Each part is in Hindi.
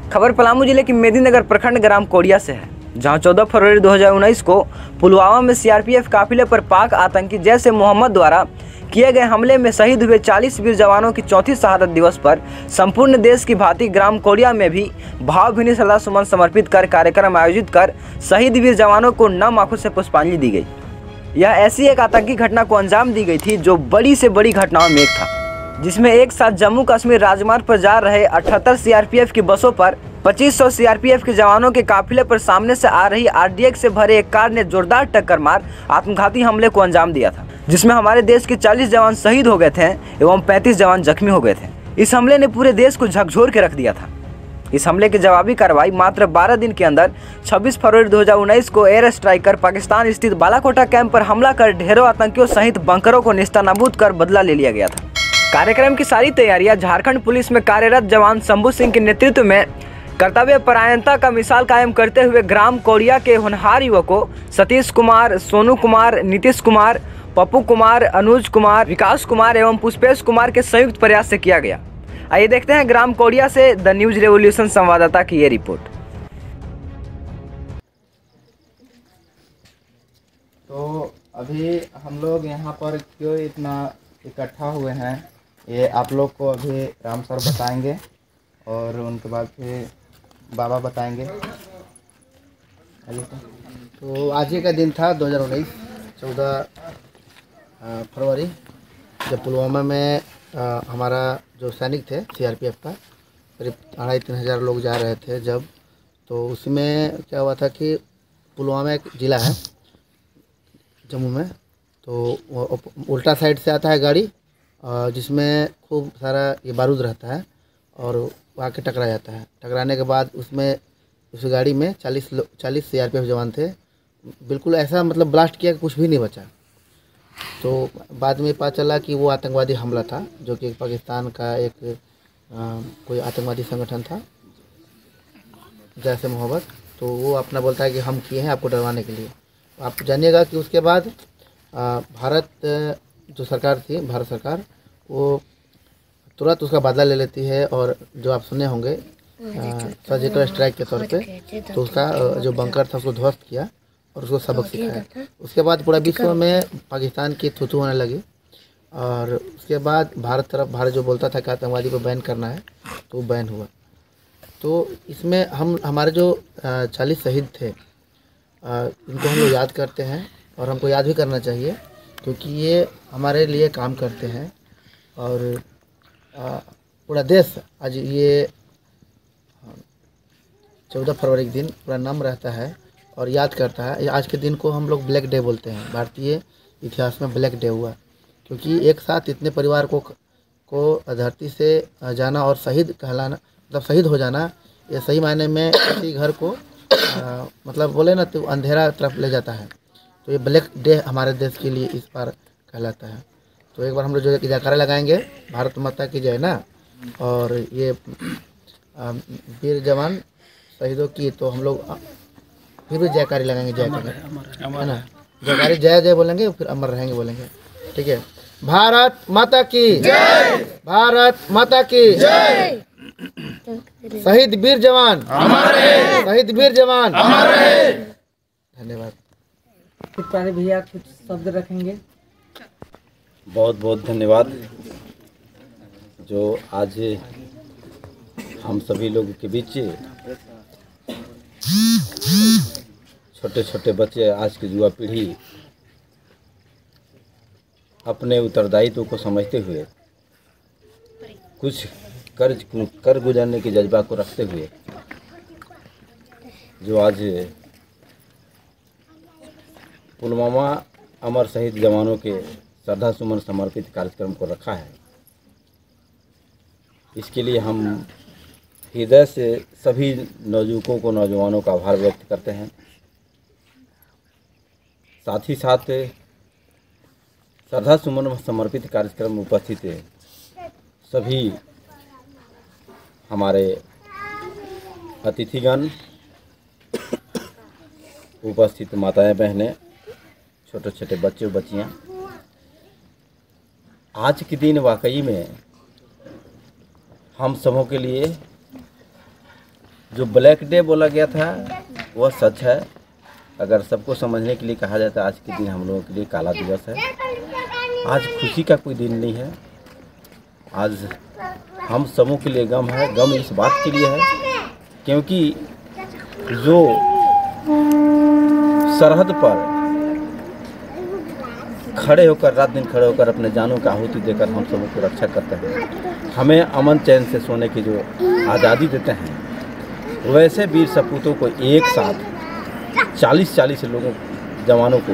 खबर पलामू जिले की मेदिनीनगर प्रखंड ग्राम कोड़िया से है, जहां 14 फरवरी 2019 को पुलवामा में सीआरपीएफ काफिले पर पाक आतंकी जैश ए मोहम्मद द्वारा किए गए हमले में शहीद हुए 40 वीर जवानों की चौथी शहादत दिवस पर संपूर्ण देश की भांति ग्राम कोड़िया में भी भावभीनी श्रद्धासुमन समर्पित कर कार्यक्रम आयोजित कर शहीद वीर जवानों को नम आंखों से पुष्पांजलि दी गई। यह ऐसी एक आतंकी घटना को अंजाम दी गई थी जो बड़ी से बड़ी घटनाओं में एक था, जिसमें एक साथ जम्मू कश्मीर राजमार्ग पर जा रहे 78 सीआरपीएफ की बसों पर 2500 सीआरपीएफ के जवानों के काफिले पर सामने से आ रही आरडीएक्स से भरे एक कार ने जोरदार टक्कर मार आत्मघाती हमले को अंजाम दिया था, जिसमें हमारे देश के 40 जवान शहीद हो गए थे एवं 35 जवान जख्मी हो गए थे। इस हमले ने पूरे देश को झकझोर के रख दिया था। इस हमले की जवाबी कार्रवाई मात्र 12 दिन के अंदर 26 फरवरी 2019 को एयर स्ट्राइक कर पाकिस्तान स्थित बालाकोटा कैंप पर हमला कर ढेरों आतंकियों सहित बंकरों को नेस्तनाबूद कर बदला ले लिया गया था। कार्यक्रम की सारी तैयारियां झारखंड पुलिस में कार्यरत जवान शंभू सिंह के नेतृत्व में कर्तव्य परायणता का मिसाल कायम करते हुए ग्राम कोड़िया के होनहार युवकों सतीश कुमार, सोनू कुमार, नीतीश कुमार, पप्पू कुमार, अनुज कुमार, विकास कुमार एवं पुष्पेश कुमार के संयुक्त प्रयास से किया गया। आइए देखते हैं ग्राम कोड़िया से द न्यूज रेवोल्यूशन संवाददाता की ये रिपोर्ट। तो अभी हम लोग यहाँ पर क्यों इतना इकट्ठा हुए हैं, ये आप लोग को अभी राम सर बताएंगे और उनके बाद फिर बाबा बताएंगे। तो आज ही का दिन था 2019 14 फरवरी, जब पुलवामा में हमारा जो सैनिक थे सीआरपीएफ का करीब 2500-3000 लोग जा रहे थे जब, तो उसमें क्या हुआ था कि पुलवामा एक ज़िला है जम्मू में, तो उल्टा साइड से आता है गाड़ी जिसमें खूब सारा ये बारूद रहता है और वो आके टकरा जाता है। टकराने के बाद उसमें उस गाड़ी में 40 सीआरपीएफ जवान थे। बिल्कुल ऐसा मतलब ब्लास्ट किया कि कुछ भी नहीं बचा। तो बाद में पता चला कि वो आतंकवादी हमला था, जो कि पाकिस्तान का एक कोई आतंकवादी संगठन था जैश ए मोहम्मद। तो वो अपना बोलता है कि हम किए हैं आपको डरवाने के लिए। आप जानिएगा कि उसके बाद भारत जो सरकार थी, भारत सरकार, वो तुरंत उसका बदला ले लेती है और जो आप सुने होंगे सर्जिकल स्ट्राइक के तौर पे, तो उसका जो बंकर था उसको ध्वस्त किया और उसको सबक सिखाया। उसके बाद पूरा विश्व में पाकिस्तान की थू होने लगी और उसके बाद भारत जो बोलता था कि आतंकवादी को बैन करना है, तो वो बैन हुआ। तो इसमें हमारे जो 40 शहीद थे इनको हम लोग याद करते हैं और हमको याद भी करना चाहिए, क्योंकि ये हमारे लिए काम करते हैं और पूरा देश आज ये 14 फरवरी के दिन पूरा नम रहता है और याद करता है। आज के दिन को हम लोग ब्लैक डे बोलते हैं। भारतीय इतिहास में ब्लैक डे हुआ क्योंकि एक साथ इतने परिवार को धरती से जाना और शहीद कहलाना, मतलब शहीद हो जाना, ये सही मायने में किसी घर को मतलब बोले ना तो अंधेरा तरफ ले जाता है। तो ये ब्लैक डे हमारे देश के लिए इस बार कहलाता है। तो एक बार हम लोग जो जयकारा लगाएंगे भारत माता की जय ना, और ये वीर जवान शहीदों की, तो हम लोग फिर भी जयकारी लगाएंगे, जय है ना, जयकारी जय जय बोलेंगे, फिर अमर रहेंगे बोलेंगे। ठीक है। भारत माता की जय, भारत माता की जय। शहीद वीर जवान अमर रहे, शहीद वीर जवान अमर रहे। धन्यवाद। प्यारे भैया कुछ शब्द रखेंगे। बहुत बहुत धन्यवाद। जो आज हम सभी लोगों के बीच छोटे छोटे बच्चे, आज की युवा पीढ़ी अपने उत्तरदायित्व को समझते हुए, कुछ कर गुजरने के जज्बा को रखते हुए, जो आज पुलवामा अमर शहीद जवानों के श्रद्धा सुमन समर्पित कार्यक्रम को रखा है, इसके लिए हम हृदय से सभी नवयुवकों को, नौजवानों का आभार व्यक्त करते हैं। साथ ही साथ श्रद्धा सुमन समर्पित कार्यक्रम में उपस्थित सभी हमारे अतिथिगण, उपस्थित माताएं बहनें, छोटे छोटे बच्चे बच्चियां, आज के दिन वाकई में हम सबों के लिए जो ब्लैक डे बोला गया था वह सच है। अगर सबको समझने के लिए कहा जाए तो आज के दिन हम लोगों के लिए काला दिवस है। आज खुशी का कोई दिन नहीं है। आज हम सबों के लिए गम है। गम इस बात के लिए है क्योंकि जो सरहद पर खड़े होकर रात दिन खड़े होकर अपने जानों का आहुति देकर हम सबों की रक्षा करते हैं, हमें अमन चैन से सोने की जो आज़ादी देते हैं, वैसे वीर सपूतों को एक साथ 40 लोगों जवानों को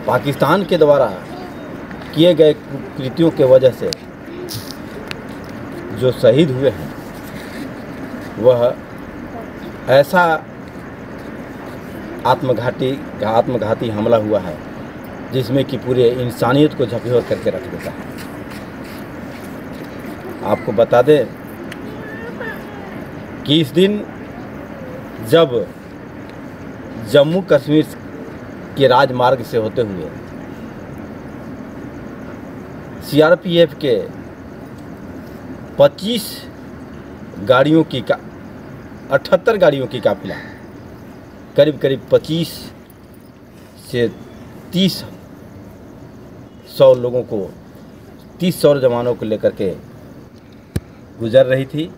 पाकिस्तान के द्वारा किए गए कृत्यों के वजह से जो शहीद हुए हैं, वह ऐसा आत्मघाती हमला हुआ है जिसमें कि पूरे इंसानियत को झकझोर करके रख देता है। आपको बता दें कि इस दिन जब जम्मू कश्मीर के राजमार्ग से होते हुए सीआरपीएफ के 25 गाड़ियों की 78 गाड़ियों की काफिला करीब 25 से 30 लोगों को 30 जवानों को लेकर के गुजर रही थी।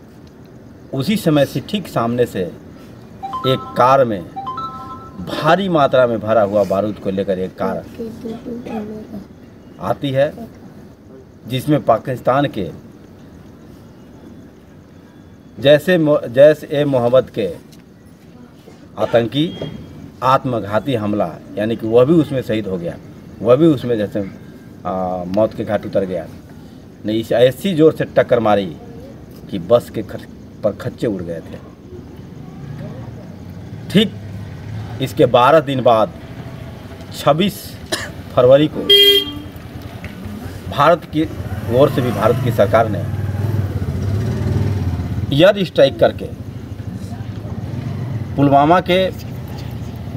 उसी समय से ठीक सामने से एक कार में भारी मात्रा में भरा हुआ बारूद को लेकर एक कार आती है, जिसमें पाकिस्तान के जैश-ए-मोहम्मद के आतंकी आत्मघाती हमला, यानी कि वह भी उसमें शहीद हो गया, वह भी उसमें जैसे मौत के घाट उतर गया। ने इस ऐसी ज़ोर से टक्कर मारी कि बस के पर खच्चे उड़ गए थे। ठीक इसके 12 दिन बाद 26 फरवरी को भारत की ओर से भी भारत की सरकार ने एयर स्ट्राइक करके पुलवामा के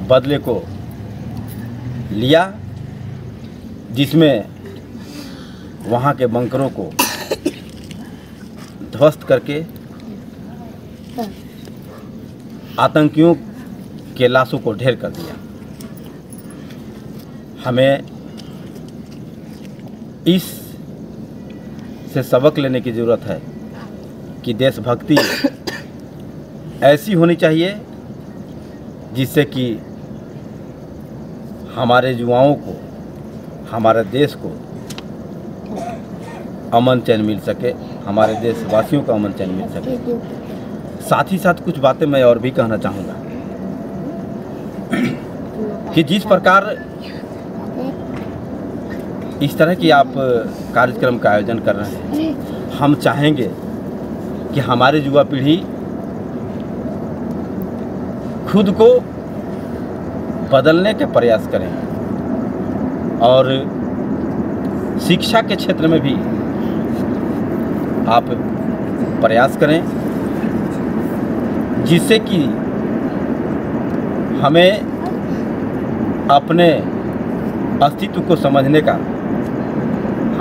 बदले को लिया, जिसमें वहाँ के बंकरों को ध्वस्त करके आतंकियों के लाशों को ढेर कर दिया। हमें इस से सबक लेने की ज़रूरत है कि देशभक्ति ऐसी होनी चाहिए जिससे कि हमारे युवाओं को, हमारे देश को अमन चैन मिल सके, हमारे देशवासियों को अमन चैन मिल सके। साथ ही साथ कुछ बातें मैं और भी कहना चाहूँगा कि जिस प्रकार इस तरह की आप कार्यक्रम का आयोजन कर रहे हैं, हम चाहेंगे कि हमारी युवा पीढ़ी खुद को बदलने के प्रयास करें और शिक्षा के क्षेत्र में भी आप प्रयास करें, जिससे कि हमें अपने अस्तित्व को समझने का,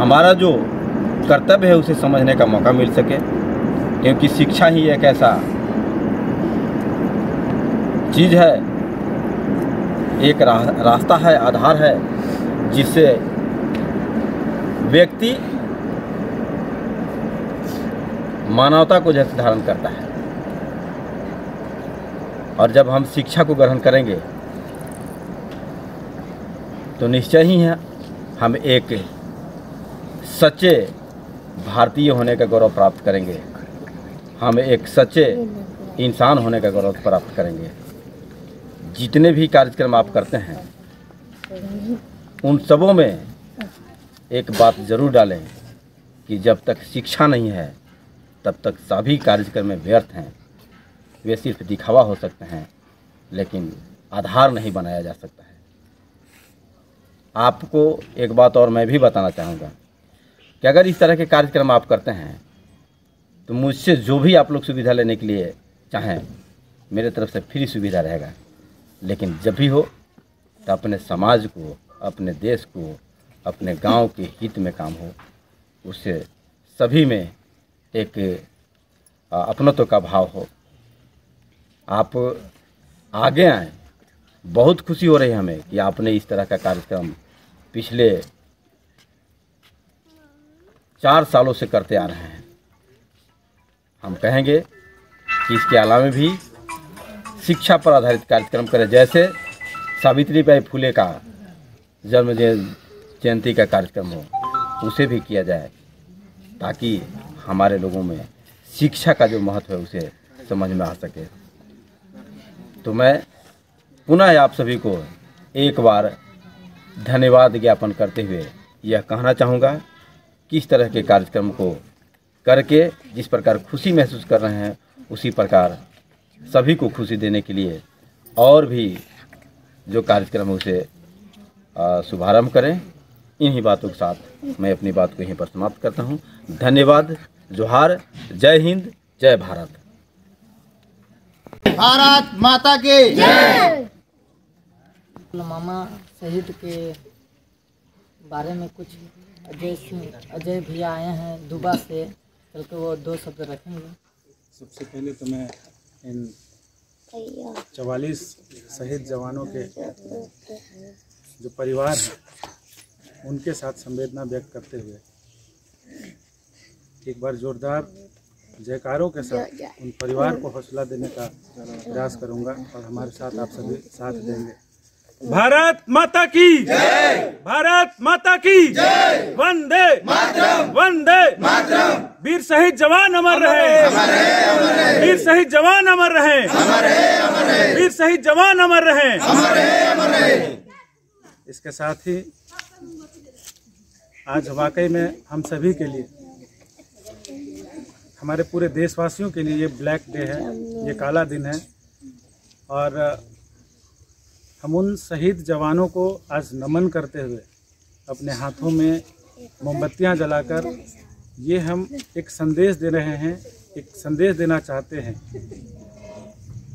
हमारा जो कर्तव्य है उसे समझने का मौका मिल सके। क्योंकि शिक्षा ही एक ऐसा चीज़ है, एक रास्ता है, आधार है, जिससे व्यक्ति मानवता को जैसे धारण करता है। और जब हम शिक्षा को ग्रहण करेंगे तो निश्चय ही है हम एक सच्चे भारतीय होने का गौरव प्राप्त करेंगे, हम एक सच्चे इंसान होने का गौरव प्राप्त करेंगे। जितने भी कार्यक्रम आप करते हैं उन सबों में एक बात ज़रूर डालें कि जब तक शिक्षा नहीं है तब तक सभी कार्यक्रम व्यर्थ हैं। वे सिर्फ दिखावा हो सकते हैं, लेकिन आधार नहीं बनाया जा सकता है। आपको एक बात और मैं भी बताना चाहूँगा कि अगर इस तरह के कार्यक्रम आप करते हैं तो मुझसे जो भी आप लोग सुविधा लेने के लिए चाहें, मेरे तरफ से फ्री सुविधा रहेगा। लेकिन जब भी हो तो अपने समाज को, अपने देश को, अपने गांव के हित में काम हो, उससे सभी में एक अपनत्व का भाव हो। आप आगे आएँ। बहुत खुशी हो रही है हमें कि आपने इस तरह का कार्यक्रम पिछले 4 सालों से करते आ रहे हैं। हम कहेंगे कि इसके अलावा भी शिक्षा पर आधारित कार्यक्रम करें, जैसे सावित्रीबाई फुले का जन्म जयंती का कार्यक्रम हो, उसे भी किया जाए, ताकि हमारे लोगों में शिक्षा का जो महत्व है उसे समझ में आ सके। तो मैं पुनः आप सभी को एक बार धन्यवाद ज्ञापन करते हुए यह कहना चाहूँगा कि इस तरह के कार्यक्रम को करके जिस प्रकार खुशी महसूस कर रहे हैं, उसी प्रकार सभी को खुशी देने के लिए और भी जो कार्यक्रम है उसे शुभारंभ करें। इन्हीं बातों के साथ मैं अपनी बात को यहीं पर समाप्त करता हूँ। धन्यवाद। जोहार। जय हिंद। जय भारत। भारत माता की जय। पुलवामा शहीद के बारे में कुछ अजय भैया आए हैं दुबा से, चल के वो 2 शब्द रखेंगे। सबसे पहले तो मैं इन 44 शहीद जवानों के जो परिवार हैं उनके साथ संवेदना व्यक्त करते हुए एक बार जोरदार जयकारों के साथ उन परिवार को हौसला देने का प्रयास करूंगा और हमारे साथ आप सभी साथ देंगे। भारत माता की जय। भारत माता की जय। वंदे मातरम। वंदे मातरम। वीर शहीद जवान अमर रहे। वीर शहीद जवान अमर रहे। वीर शहीद जवान अमर रहे। इसके साथ ही आज वाकई में हम सभी के लिए, हमारे पूरे देशवासियों के लिए ये ब्लैक डे है, ये काला दिन है। और हम उन शहीद जवानों को आज नमन करते हुए अपने हाथों में मोमबत्तियां जलाकर ये हम एक संदेश दे रहे हैं, एक संदेश देना चाहते हैं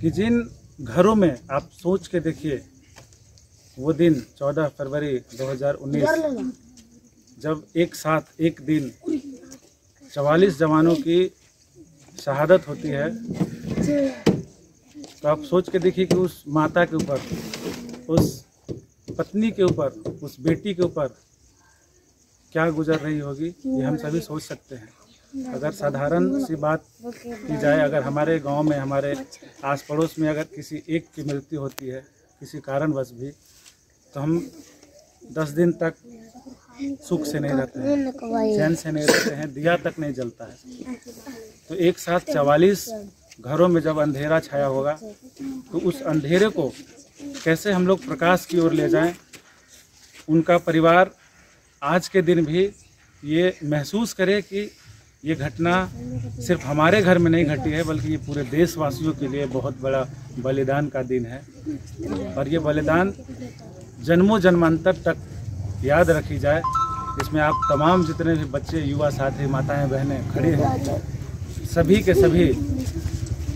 कि जिन घरों में आप सोच के देखिए वो दिन 14 फरवरी 2019 जब एक साथ एक दिन 44 जवानों की शहादत होती है, तो आप सोच के देखिए कि उस माता के ऊपर, उस पत्नी के ऊपर, उस बेटी के ऊपर क्या गुजर रही होगी, ये हम सभी सोच सकते हैं। अगर साधारण सी बात की जाए, अगर हमारे गांव में, हमारे आस पड़ोस में अगर किसी एक की मृत्यु होती है किसी कारणवश भी, तो हम 10 दिन तक सुख से नहीं रहते हैं, चैन से नहीं रहते हैं, दिया तक नहीं जलता है। तो एक साथ 44 घरों में जब अंधेरा छाया होगा, तो उस अंधेरे को कैसे हम लोग प्रकाश की ओर ले जाएं। उनका परिवार आज के दिन भी ये महसूस करे कि ये घटना सिर्फ हमारे घर में नहीं घटी है, बल्कि ये पूरे देशवासियों के लिए बहुत बड़ा बलिदान का दिन है। और ये बलिदान जन्मों जन्मांतर तक याद रखी जाए। इसमें आप तमाम जितने भी बच्चे, युवा साथी, माताएं, बहनें खड़े हैं, सभी के सभी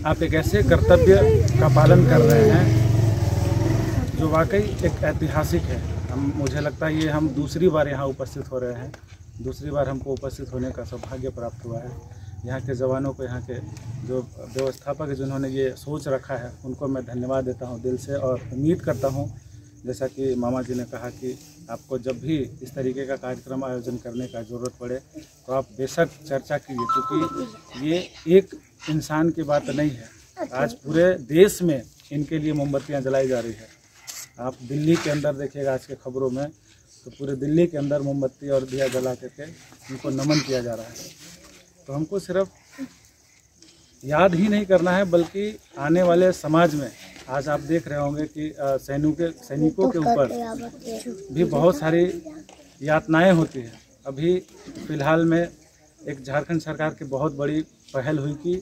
आप एक ऐसे कर्तव्य का पालन कर रहे हैं जो वाकई एक ऐतिहासिक है। मुझे लगता है ये हम दूसरी बार यहाँ उपस्थित हो रहे हैं, दूसरी बार हमको उपस्थित होने का सौभाग्य प्राप्त हुआ है। यहाँ के जवानों को, यहाँ के जो व्यवस्थापक जिन्होंने ये सोच रखा है, उनको मैं धन्यवाद देता हूँ दिल से। और उम्मीद करता हूँ, जैसा कि मामा जी ने कहा कि आपको जब भी इस तरीके का कार्यक्रम आयोजन करने का ज़रूरत पड़े तो आप बेशक चर्चा कीजिए, क्योंकि ये एक इंसान की बात नहीं है। आज पूरे देश में इनके लिए मोमबत्तियां जलाई जा रही है। आप दिल्ली के अंदर देखिएगा आज के खबरों में, तो पूरे दिल्ली के अंदर मोमबत्ती और दिया जला करके इनको नमन किया जा रहा है। तो हमको सिर्फ याद ही नहीं करना है, बल्कि आने वाले समाज में आज आप देख रहे होंगे कि सैनिकों के ऊपर भी बहुत सारी यातनाएं होती हैं। अभी फ़िलहाल में एक झारखंड सरकार की बहुत बड़ी पहल हुई कि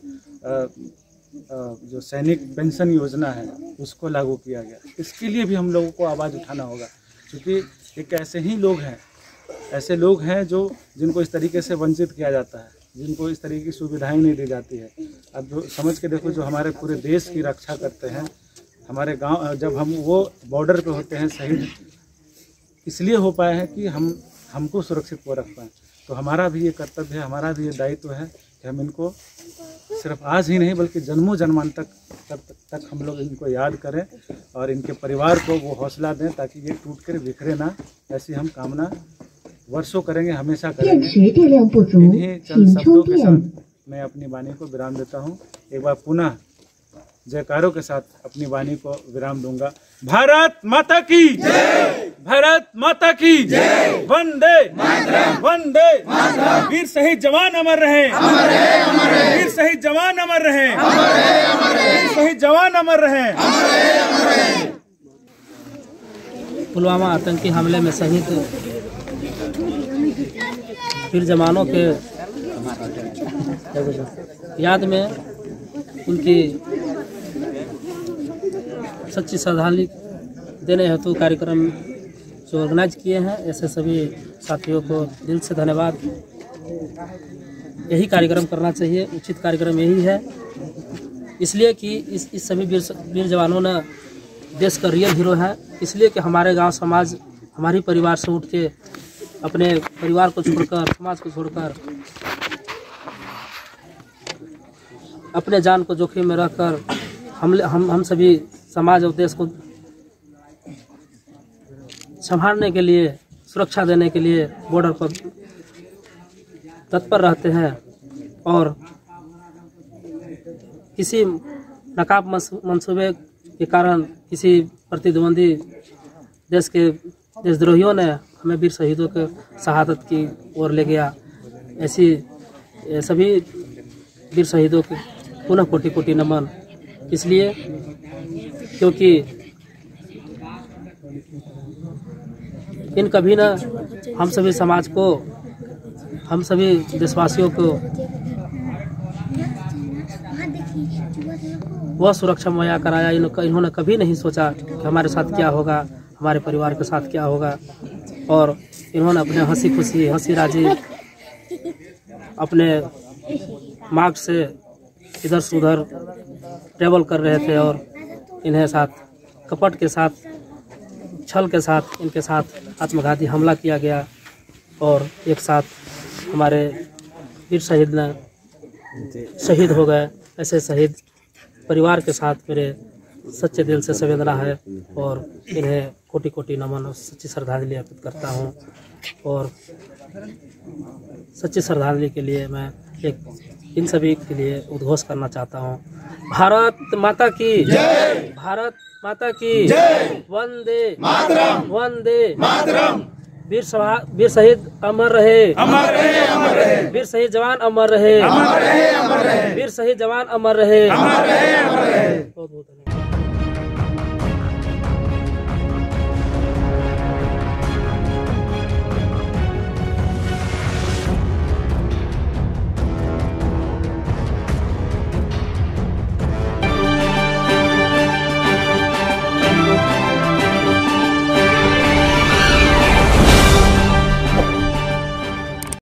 जो सैनिक पेंशन योजना है उसको लागू किया गया। इसके लिए भी हम लोगों को आवाज़ उठाना होगा, क्योंकि एक ऐसे ही लोग हैं, ऐसे लोग हैं जिनको इस तरीके से वंचित किया जाता है, जिनको इस तरीके की सुविधाएं नहीं दी जाती है। अब जो समझ के देखो, जो हमारे पूरे देश की रक्षा करते हैं, हमारे गांव, जब हम वो बॉर्डर पे होते हैं, शहीद इसलिए हो पाए हैं कि हमको सुरक्षित वो रख पाएँ। तो हमारा भी ये कर्तव्य है, हमारा भी ये दायित्व है कि हम इनको सिर्फ आज ही नहीं बल्कि जन्मों जन्मान तक हम लोग इनको याद करें और इनके परिवार को वो हौसला दें ताकि ये टूट कर बिखरे ना। ऐसी हम कामना वर्षों करेंगे, हमेशा करेंगे। इन्हीं चंद शब्दों के साथ मैं अपनी वाणी को विराम देता हूँ। एक बार पुनः जयकारों के साथ अपनी वाणी को विराम दूंगा। भारत माता की जय, भारत माता की जय, वंदे वंदे। वीर शहीद जवान अमर रहे, वीर शहीद जवान अमर रहे, वीर शहीद जवान अमर रहे। पुलवामा आतंकी हमले में शहीद वीर जवानों के याद में उनकी सच्ची श्रद्धांजलि देने हेतु कार्यक्रम जो ऑर्गेनाइज किए हैं, ऐसे सभी साथियों को दिल से धन्यवाद। यही कार्यक्रम करना चाहिए, उचित कार्यक्रम यही है, इसलिए कि इस सभी वीर जवानों ने देश का रियल हीरो है। इसलिए कि हमारे गांव समाज हमारी परिवार से उठ के अपने परिवार को छोड़कर, समाज को छोड़कर, अपने जान को जोखिम में रखकर हम सभी समाज और देश को संभालने के लिए, सुरक्षा देने के लिए बॉर्डर पर तत्पर रहते हैं और किसी नकाब मंसूबे के कारण किसी प्रतिद्वंदी देशद्रोहियों ने हमें वीर शहीदों के शहादत की ओर ले गया। ऐसी सभी वीर शहीदों के पुनः कोटि कोटि नमन। इसलिए क्योंकि इन कभी ना हम सभी समाज को, हम सभी देशवासियों को वह सुरक्षा मुहैया कराया। इन्होंने कभी नहीं सोचा कि हमारे साथ क्या होगा, हमारे परिवार के साथ क्या होगा। और इन्होंने अपने हंसी खुशी, हंसी राजी अपने मार्ग से इधर से उधर ट्रेवल कर रहे थे और इन्हें साथ कपट के साथ, छल के साथ इनके साथ आत्मघाती हमला किया गया और एक साथ हमारे वीर शहीद ने शहीद हो गए। ऐसे शहीद परिवार के साथ मेरे सच्चे दिल से संवेदना है और इन्हें कोटि कोटि नमन और सच्ची श्रद्धांजलि अर्पित करता हूँ। और सच्ची श्रद्धांजलि के लिए मैं इन सभी के लिए उद्घोष करना चाहता हूँ। भारत माता की जय, भारत माता की जय, वंदे मातरम, वंदे मातरम। वीर शहीद अमर रहे, अमर रहे, अमर रहे। वीर शहीद जवान अमर रहे, अमर रहे, अमर रहे। वीर शहीद जवान अमर रहे, अमर रहे, अमर रहे। बहुत बहुत